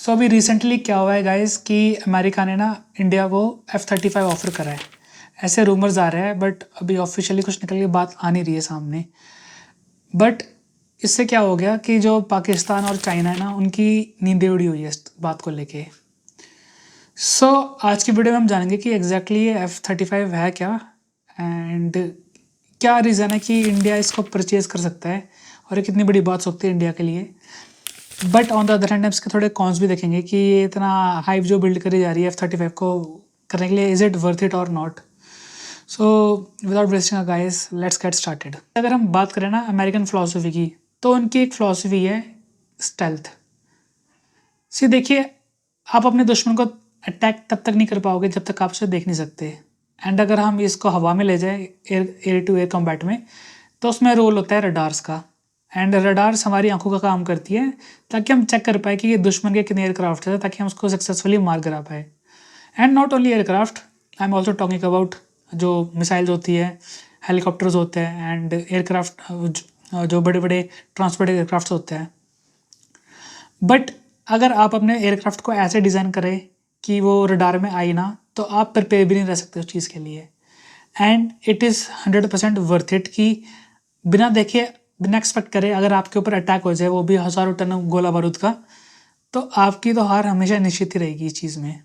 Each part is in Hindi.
सो अभी रिसेंटली क्या हुआ है गाइस कि अमेरिका ने ना इंडिया को F-35 ऑफर करा है। ऐसे रूमर्स आ रहे हैं बट अभी ऑफिशियली कुछ निकल के बात आ नहीं रही है सामने। बट इससे क्या हो गया कि जो पाकिस्तान और चाइना है ना, उनकी नींदें उड़ी हुई है इस बात को लेके। सो आज की वीडियो में हम जानेंगे कि एग्जैक्टली ये F-35 है क्या एंड क्या रीज़न है कि इंडिया इसको परचेज़ कर सकता है और ये कितनी बड़ी बात हो सकती है इंडिया के लिए। But on the other hand इसके थोड़े कॉन्स भी देखेंगे कि ये इतना हाइप जो बिल्ड करी जा रही है F-35 को करने के लिए, इज़ इट वर्थ इट और not. So without wasting guys let's get started. अगर हम बात करें ना अमेरिकन फ़िलासफ़ी की, तो उनकी एक फ़िलासफ़ी है स्टेल्थ। सी देखिए, आप अपने दुश्मन को अटैक तब तक नहीं कर पाओगे जब तक आप उसे देख नहीं सकते। एंड अगर हम इसको हवा में ले जाए एयर टू एयर कॉम्बैट में, तो उसमें रोल होता है रडार्स का। एंड रडार्स हमारी आंखों का काम करती है ताकि हम चेक कर पाए कि ये दुश्मन के कितने एयरक्राफ्ट है, ताकि हम उसको सक्सेसफुली मार करा पाए। And not only aircraft, I am also talking about जो मिसाइल्स होती है, हेलीकॉप्टर्स होते हैं एंड एयरक्राफ्ट जो बड़े बड़े ट्रांसपोर्ट एयरक्राफ्ट होते हैं। बट अगर आप अपने एयरक्राफ्ट को ऐसे डिज़ाइन करें कि वो रडार में आई ना, तो आप प्रिपेयर भी नहीं रह सकते उस चीज़ के लिए। And it is 100% worth it कि बिना देखे, बिना एक्सपेक्ट करे अगर आपके ऊपर अटैक हो जाए, वो भी हज़ारों टन गोला बारूद का, तो आपकी तो हार हमेशा निश्चित ही रहेगी इस चीज़ में।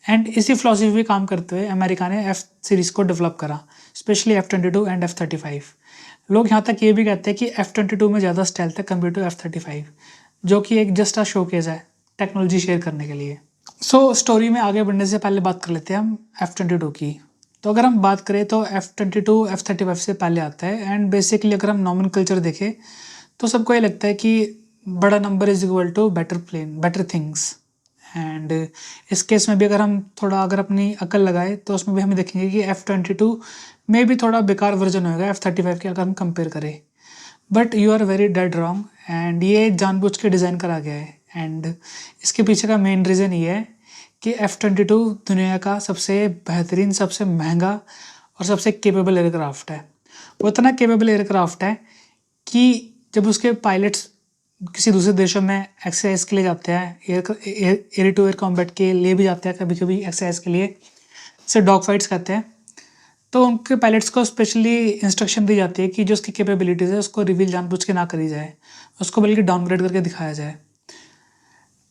एंड इसी फिलॉसफी पे काम करते हुए अमेरिका ने F सीरीज़ को डेवलप करा, स्पेशली F-22 एंड F-35। लोग यहाँ तक ये भी कहते हैं कि F-22 में ज़्यादा स्टेल्थ है कम्पेयर टू F-35, जो कि एक जस्ट शोकेस है टेक्नोलॉजी शेयर करने के लिए। सो स्टोरी में आगे बढ़ने से पहले बात कर लेते हैं हम F-22 की। तो अगर हम बात करें तो F-22 F-35 से पहले आता है। एंड बेसिकली अगर हम नॉमेनक्लेचर देखें तो सबको ये लगता है कि बड़ा number is equal to better plane, better things. And इस केस में भी अगर हम थोड़ा अगर अपनी अकल लगाए तो उसमें भी हम देखेंगे कि F-22 में भी थोड़ा बेकार वर्जन होगा F-35 के अगर हम कंपेयर करें। But you are very dead wrong. And ये जानबूझ के डिज़ाइन करा गया है। एंड इसके पीछे का मेन रीज़न ये है कि F-22 दुनिया का सबसे बेहतरीन, सबसे महंगा और सबसे केपेबल एयरक्राफ्ट है। वो इतना केपेबल एयरक्राफ्ट है कि जब उसके पायलट्स किसी दूसरे देशों में एक्सरसाइज के लिए जाते हैं, एयर टू एयर कॉम्बैट के लिए भी जाते हैं कभी कभी एक्सरसाइज के लिए, इसे डॉग फाइट्स कहते हैं, तो उनके पायलट्स को स्पेशली इंस्ट्रक्शन दी जाती है कि जो उसकी कैपेबिलिटीज़ है उसको रिवील जानबूझ के ना करी जाए, उसको बल्कि डाउनग्रेड करके दिखाया जाए।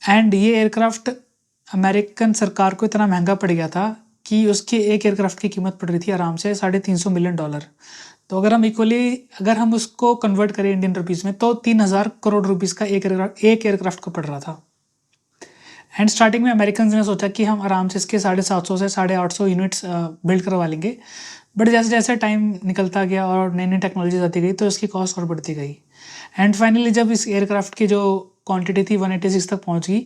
एंड ये एयरक्राफ्ट अमेरिकन सरकार को इतना महंगा पड़ गया था कि उसकी एक एयरक्राफ्ट की कीमत पड़ रही थी आराम से $350 मिलियन। तो अगर हम अगर हम उसको कन्वर्ट करें इंडियन रुपीज़ में, तो 3,000 करोड़ रुपीज़ का एक एयरक्राफ्ट को पड़ रहा था। एंड स्टार्टिंग में अमेरिकन ने सोचा कि हम आराम से इसके 750 से 850 यूनिट्स बिल्ड करवा लेंगे। बट जैसे जैसे टाइम निकलता गया और नई नई टेक्नोलॉजीज आती गई, तो इसकी कॉस्ट और बढ़ती गई। एंड फाइनली जब इस एयरक्राफ्ट की जो क्वांटिटी थी 186 तक पहुंच गई,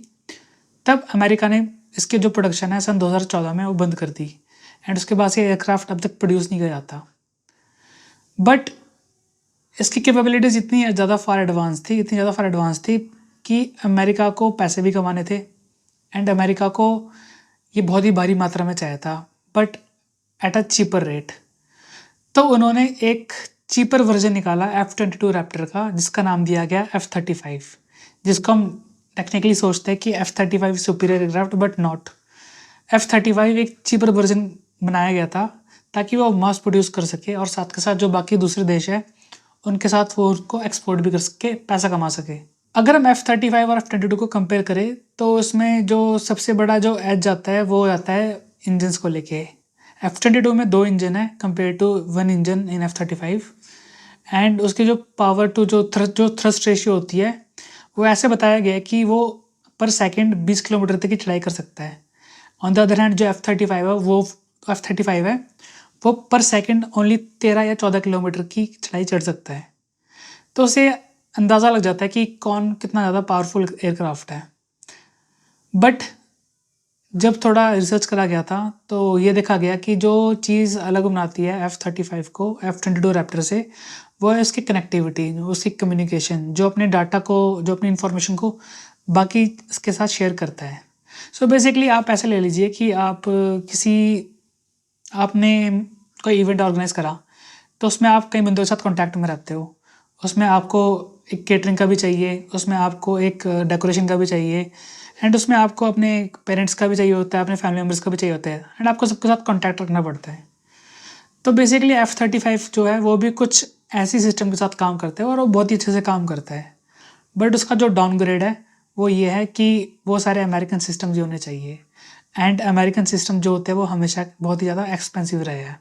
तब अमेरिका ने इसके जो प्रोडक्शन है सन 2014 में वो बंद कर दी। एंड उसके बाद से एयरक्राफ्ट अब तक प्रोड्यूस नहीं किया जाता। बट इसकी कैपेबिलिटीज़ इतनी ज़्यादा फार एडवांस थी कि अमेरिका को पैसे भी कमाने थे एंड अमेरिका को ये बहुत ही भारी मात्रा में चाहिए था, but at a cheaper rate. तो उन्होंने एक चीपर वर्जन निकाला F-22 रैप्टर का, जिसका नाम दिया गया F-35, जिसको हम टेक्निकली सोचते हैं कि F-35 superior aircraft, but not. F-35 एक चीपर वर्जन बनाया गया था ताकि वो मास प्रोड्यूस कर सके और साथ के साथ जो बाकी दूसरे देश है उनके साथ वो उसको एक्सपोर्ट भी कर सके, पैसा कमा सके। अगर हम F-35 और F-22 को कंपेयर करें तो उसमें जो सबसे बड़ा जो एज आता है वो आता है इंजन्स को लेके। F-22 में 2 इंजन है compare to 1 engine in F-35। And उसके जो पावर टू जो थ्रस्ट रेशियो होती है, वो ऐसे बताया गया है कि वो पर सेकेंड 20 किलोमीटर तक की चढ़ाई कर सकता है। ऑन द अदर हैंड जो F-35 है वो पर सेकेंड ओनली 13 या 14 किलोमीटर की चढ़ाई चढ़ सकता है। तो उसे अंदाज़ा लग जाता है कि कौन कितना ज़्यादा पावरफुल एयरक्राफ्ट है। बट जब थोड़ा रिसर्च करा गया था तो ये देखा गया कि जो चीज़ अलग बनाती है F-35 को F-22 रैप्टर से, वो है उसकी कनेक्टिविटी, उसकी कम्युनिकेशन, जो अपने डाटा को, जो अपनी इंफॉर्मेशन को बाकी इसके साथ शेयर करता है। सो बेसिकली आप ऐसे ले लीजिए कि आपने कोई इवेंट ऑर्गेनाइज करा, तो उसमें आप कई बंदों के साथ कांटेक्ट में रहते हो। उसमें आपको एक केटरिंग का भी चाहिए, उसमें आपको एक डेकोरेशन का भी चाहिए, एंड उसमें आपको अपने पेरेंट्स का भी चाहिए होता है, अपने फैमिली मेम्बर्स का भी चाहिए होता है, एंड आपको सबके साथ कॉन्टैक्ट रखना पड़ता है। तो बेसिकली F-35 जो है वो भी कुछ ऐसी सिस्टम के साथ काम करता है और वो बहुत ही अच्छे से काम करता है। बट उसका जो डाउनग्रेड है वो ये है कि वो सारे अमेरिकन सिस्टम्स ही होने चाहिए, एंड अमेरिकन सिस्टम जो होते हैं वो हमेशा बहुत ही ज़्यादा एक्सपेंसिव रहे हैं।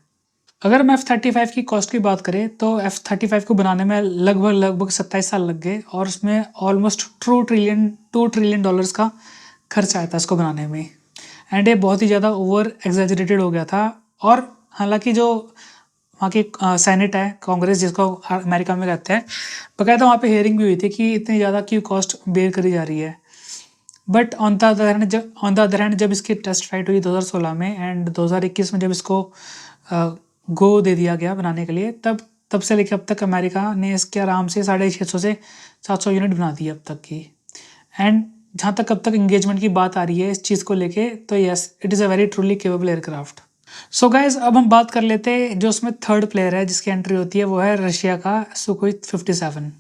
अगर हम F-35 की कॉस्ट की बात करें तो F-35 को बनाने में लगभग 27 साल लग गए, और उसमें ऑलमोस्ट $2 ट्रिलियन का खर्च आया था इसको बनाने में। एंड ये बहुत ही ज़्यादा ओवर एग्जैजरेटेड हो गया था। और हालांकि जो वहाँ की सेनेट है, कांग्रेस जिसको अमेरिका में कहते हैं, बकायदा वहाँ पे हेयरिंग भी हुई थी कि इतनी ज़्यादा क्यों कॉस्ट बेयर करी जा रही है। But on the other hand जब इसकी टेस्ट फाइट हुई 2016 में, एंड 2021 में जब इसको गो दे दिया गया बनाने के लिए, तब से लेकर अब तक अमेरिका ने इसके आराम से 650 से 700 यूनिट बना दी अब तक की। एंड जहाँ तक अब तक इंगेजमेंट की बात आ रही है इस चीज़ को लेके, तो yes, it is a very truly capable aircraft. So guys, अब हम बात कर लेते हैं जो उसमें थर्ड प्लेयर है जिसकी एंट्री होती है, वो है रशिया का सुखोई 57।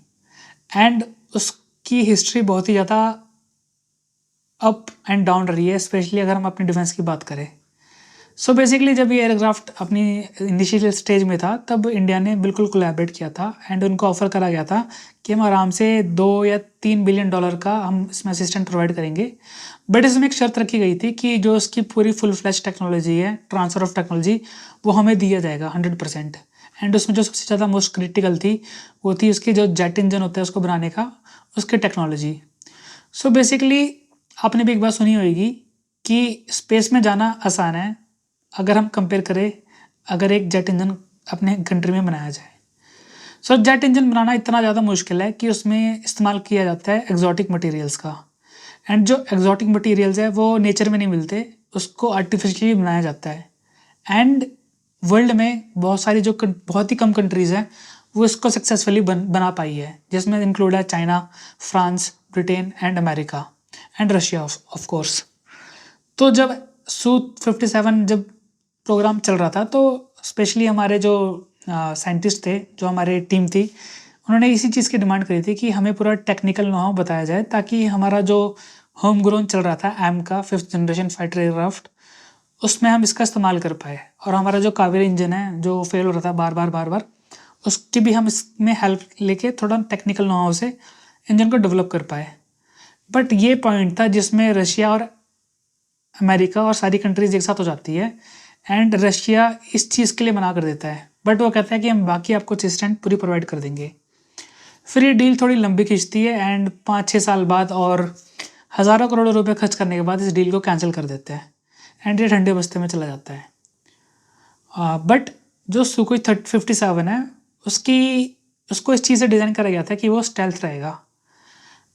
एंड उसकी हिस्ट्री बहुत ही ज़्यादा अप एंड डाउन रही है, स्पेशली अगर हम अपनी डिफेंस की बात करें। सो बेसिकली जब ये एयरक्राफ्ट अपनी इनिशियल स्टेज में था तब इंडिया ने बिल्कुल कोलैबोरेट किया था, एंड उनको ऑफर करा गया था कि हम आराम से $2 या $3 बिलियन का हम इसमें असिस्टेंट प्रोवाइड करेंगे। बट इसमें एक शर्त रखी गई थी कि जो उसकी पूरी फुल फ्लैश टेक्नोलॉजी है, ट्रांसफ़र ऑफ टेक्नोलॉजी, वो हमें दिया जाएगा 100%। एंड उसमें जो सबसे ज़्यादा मोस्ट क्रिटिकल थी वो थी उसकी जो जेट इंजन होता है उसको बनाने का, उसकी टेक्नोलॉजी। सो बेसिकली आपने भी एक बात सुनी होगी कि स्पेस में जाना आसान है अगर हम कंपेयर करें, अगर एक जेट इंजन अपने कंट्री में बनाया जाए। सो जेट इंजन बनाना इतना ज़्यादा मुश्किल है कि उसमें इस्तेमाल किया जाता है एग्जॉटिक मटेरियल्स का, एंड जो एग्जॉटिक मटेरियल्स है वो नेचर में नहीं मिलते, उसको आर्टिफिशियली बनाया जाता है। एंड वर्ल्ड में बहुत ही कम कंट्रीज़ हैं वो इसको सक्सेसफुली बना पाई है, जिसमें इंक्लूड है China, France, Britain and America and Russia of course. तो जब Su-57 जब प्रोग्राम चल रहा था तो स्पेशली हमारे जो साइंटिस्ट थे, जो हमारी टीम थी, उन्होंने इसी चीज़ की डिमांड करी थी कि हमें पूरा टेक्निकल नो हाउ बताया जाए ताकि हमारा जो होम ग्रोन चल रहा था एम का 5th जनरेशन फाइटर एयरक्राफ्ट, उसमें हम इसका इस्तेमाल कर पाए। और हमारा जो कावेरी इंजन है जो फेल हो रहा था बार बार, उसकी भी हम इसमें हेल्प लेके थोड़ा टेक्निकल नो हाउ से इंजन को डेवलप कर पाए। बट ये पॉइंट था जिसमें रशिया और अमेरिका और सारी कंट्रीज एक साथ हो जाती है, एंड रशिया इस चीज़ के लिए मना कर देता है, बट वो कहता है कि हम बाकी आपको असिस्टेंट पूरी प्रोवाइड कर देंगे। फिर ये डील थोड़ी लंबी खींचती है, एंड 5-6 साल बाद और हज़ारों करोड़ रुपए खर्च करने के बाद इस डील को कैंसिल कर देते हैं, एंड ये ठंडे बस्ते में चला जाता है। बट जो सुखोई 57 है उसको इस चीज़ से डिज़ाइन करा गया था कि वो स्टेल्थ रहेगा।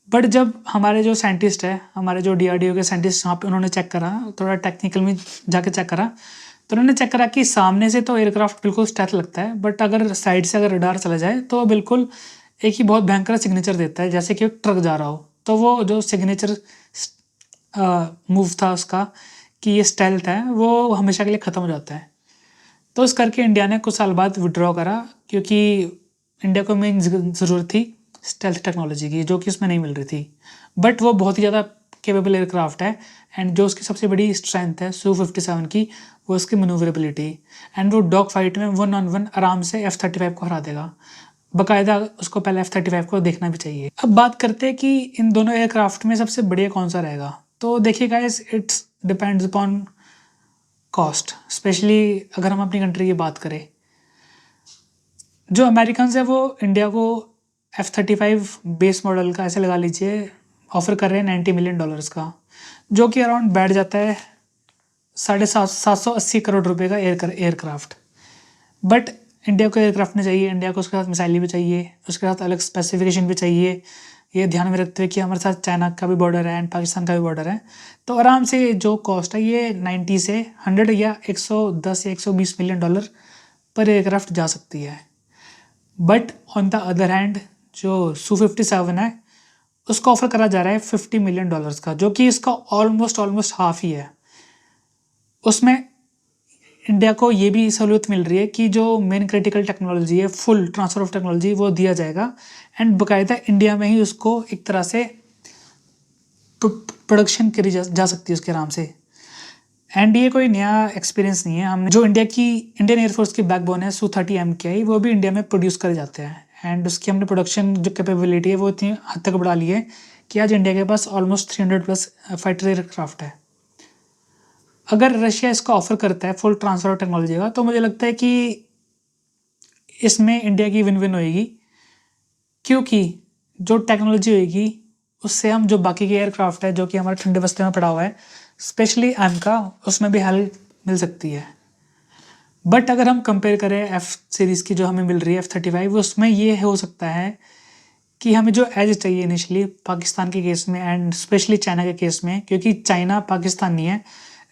बट जब हमारे जो साइंटिस्ट है, हमारे जो DRDO के साइंटिस्ट वहाँ पे उन्होंने चेक करा, थोड़ा टेक्निकल में जाके चेक करा, तो उन्होंने चेक करा कि सामने से तो एयरक्राफ्ट बिल्कुल स्टेल्थ लगता है, बट अगर साइड से अगर रडार चला जाए तो बिल्कुल एक ही बहुत भयंकर सिग्नेचर देता है, जैसे कि एक ट्रक जा रहा हो। तो वो जो सिग्नेचर मूव था उसका कि ये स्टेल्थ है, वो हमेशा के लिए ख़त्म हो जाता है। तो इस करके इंडिया ने कुछ साल बाद विड्रॉ करा, क्योंकि इंडिया को मेन ज़रूरत थी स्टेल्थ टेक्नोलॉजी की, जो कि उसमें नहीं मिल रही थी। बट वो बहुत ही ज़्यादा केपेबल एयरक्राफ्ट है, एंड जो उसकी सबसे बड़ी स्ट्रेंथ है Su-57 की, वो उसकी मनूवरेबिलिटी, एंड वो डॉग फाइट में 1-on-1 आराम से F-35 को हरा देगा। बाकायदा उसको पहले F-35 को देखना भी चाहिए। अब बात करते हैं कि इन दोनों एयरक्राफ्ट में सबसे बढ़िया कौन सा रहेगा। तो देखिए guys, it's depends upon cost, specially अगर हम अपनी कंट्री की बात करें। जो अमेरिकन है वो इंडिया को F-35 बेस मॉडल का ऐसे लगा लीजिए ऑफर कर रहे हैं $90 मिलियन का, जो कि अराउंड बैठ जाता है 780 करोड़ रुपए का एयरक्राफ्ट। बट इंडिया को एयरक्राफ्ट नहीं चाहिए, इंडिया को उसके साथ मिसाइलें भी चाहिए, उसके साथ अलग स्पेसिफिकेशन भी चाहिए, ये ध्यान में रखते हुए कि हमारे साथ चाइना का भी बॉर्डर है एंड पाकिस्तान का भी बॉर्डर है। तो आराम से जो कॉस्ट है ये 90 से 100 या 110 या $120 मिलियन पर एयरक्राफ्ट जा सकती है। But on the other hand जो Su-57 है उसको ऑफर करा जा रहा है $50 मिलियन का, जो कि इसका ऑलमोस्ट हाफ ही है। उसमें इंडिया को ये भी सहूलियत मिल रही है कि जो मेन क्रिटिकल टेक्नोलॉजी है, फुल ट्रांसफर ऑफ टेक्नोलॉजी, वो दिया जाएगा, एंड बाकायदा इंडिया में ही उसको एक तरह से प्रोडक्शन करी जा सकती है उसके आराम से। एंड ये कोई नया एक्सपीरियंस नहीं है। हमने जो इंडियन एयरफोर्स की बैकबोन है Su-30 MKI, वो भी इंडिया में प्रोड्यूस करे जाते हैं। एंड उसकी हमने प्रोडक्शन जो कैपेबिलिटी है वो इतनी हद तक बढ़ा ली है कि आज इंडिया के पास ऑलमोस्ट 300+ फाइटर एयरक्राफ्ट है। अगर रशिया इसका ऑफर करता है फुल ट्रांसफर ऑफ टेक्नोलॉजी का, तो मुझे लगता है कि इसमें इंडिया की विन विन होएगी, क्योंकि जो टेक्नोलॉजी होएगी उससे हम जो बाकी के एयरक्राफ्ट है जो कि हमारे ठंडे बस्ते में पड़ा हुआ है, स्पेशली का, उसमें भी हेल्प मिल सकती है। बट अगर हम कंपेयर करें एफ सीरीज़ की जो हमें मिल रही है F-35, उसमें ये हो सकता है कि हमें जो एज चाहिए इनिशियली पाकिस्तान के केस में एंड स्पेशली चाइना के केस में, क्योंकि चाइना पाकिस्तान नहीं है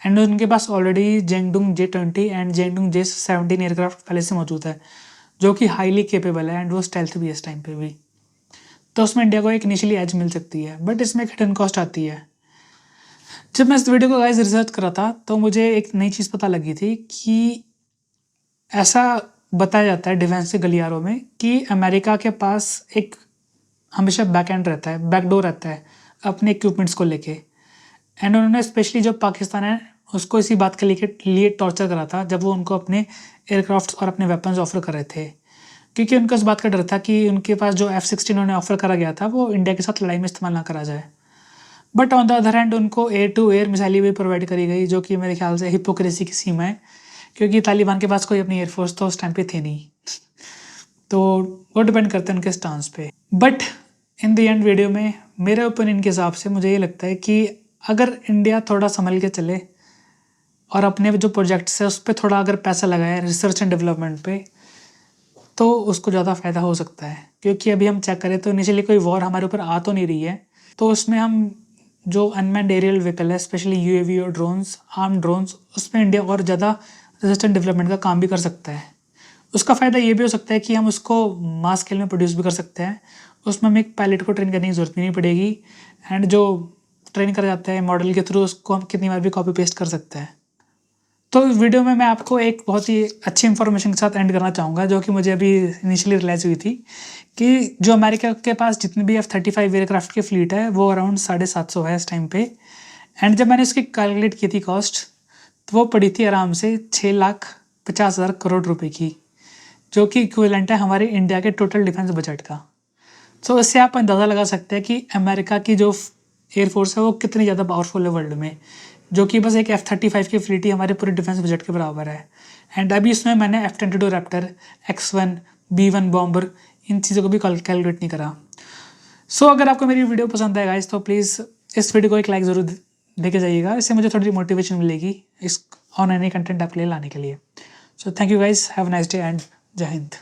एंड उनके पास already Chengdu J-20 and Chengdu J-17 aircraft पहले से मौजूद है जो कि हाईली केपेबल है एंड वो स्टेल्थ भी है इस टाइम पे भी। तो उसमें इंडिया को एक इनिशियली एज मिल सकती है, बट इसमें एक हिडन कॉस्ट आती है। जब मैं इस वीडियो को गाइस रिसर्च कर रहा था तो मुझे एक नई चीज़ पता लगी थी कि ऐसा बताया जाता है डिफेंस के गलियारों में कि अमेरिका के पास एक हमेशा बैक एंड रहता है, बैकडोर रहता है अपने इक्विपमेंट्स को लेके। एंड उन्होंने स्पेशली जो पाकिस्तान है उसको इसी बात के लिए टॉर्चर करा था जब वो उनको अपने एयरक्राफ्ट और अपने वेपन्स ऑफर कर रहे थे, क्योंकि उनको इस बात का डर था कि उनके पास जो F-16 उन्हें ऑफर करा गया था वो इंडिया के साथ लड़ाई में इस्तेमाल ना करा जाए। But on the other hand उनको एयर टू एयर मिसाइलें भी प्रोवाइड करी गई, जो कि मेरे ख्याल से हिपोक्रेसी की सीमा है, क्योंकि तालिबान के पास कोई अपनी एयरफोर्स तो उस टाइम पे थे नहीं। तो वो डिपेंड करते हैं उनके स्टांस पे। But in the end video में मेरे ओपिनियन के हिसाब से मुझे ये लगता है कि अगर इंडिया थोड़ा संभल के चले और अपने जो प्रोजेक्ट्स है उस पर थोड़ा अगर पैसा लगाए रिसर्च एंड डेवलपमेंट पे, तो उसको ज़्यादा फ़ायदा हो सकता है। क्योंकि अभी हम चेक करें तो इनिशियली कोई वॉर हमारे ऊपर आ तो नहीं रही है, तो उसमें हम जो अनमैन्ड एरियल व्हीकल है स्पेशली UAV और ड्रोन्स, आर्म ड्रोन्स, उसमें इंडिया और ज़्यादा रिसर्च एंड डेवलपमेंट का काम भी कर सकता है। उसका फ़ायदा ये भी हो सकता है कि हम उसको मास स्केल में प्रोड्यूस भी कर सकते हैं। उसमें हमें एक पायलट को ट्रेन करने की ज़रूरत भी नहीं पड़ेगी एंड जो ट्रेन करा जाता है मॉडल के थ्रू उसको हम कितनी बार भी कॉपी पेस्ट कर सकते हैं। तो इस वीडियो में मैं आपको एक बहुत ही अच्छी इन्फॉर्मेशन के साथ एंड करना चाहूँगा, जो कि मुझे अभी इनिशियली रियलाइज़ हुई थी कि जो अमेरिका के पास जितनी भी F-35 एयरक्राफ्ट की फ्लीट है वो अराउंड 750 है इस टाइम पे। एंड जब मैंने इसकी कैलकुलेट की थी कॉस्ट, तो वो पड़ी थी आराम से 6,50,000 करोड़ रुपए की, जो कि इक्विवेलेंट है हमारे इंडिया के टोटल डिफेंस बजट का। तो इससे आप अंदाज़ा लगा सकते हैं कि अमेरिका की जो एयरफोर्स है वो कितनी ज़्यादा पावरफुल है वर्ल्ड में, जो कि बस एक F-35 की फ्लीट ही हमारे पूरे डिफेंस बजट के बराबर है। एंड अभी इसमें मैंने F-22 Raptor, X-1, B-1 bomber, इन चीज़ों को भी कैलकुलेट नहीं करा। सो अगर आपको मेरी वीडियो पसंद आए गाइस तो प्लीज़ इस वीडियो को एक लाइक ज़रूर दे के जाइएगा, इससे मुझे थोड़ी मोटिवेशन मिलेगी इस और नए कंटेंट आपके लिए लाने के लिए। So thank you guys, have a nice day and जय हिंद।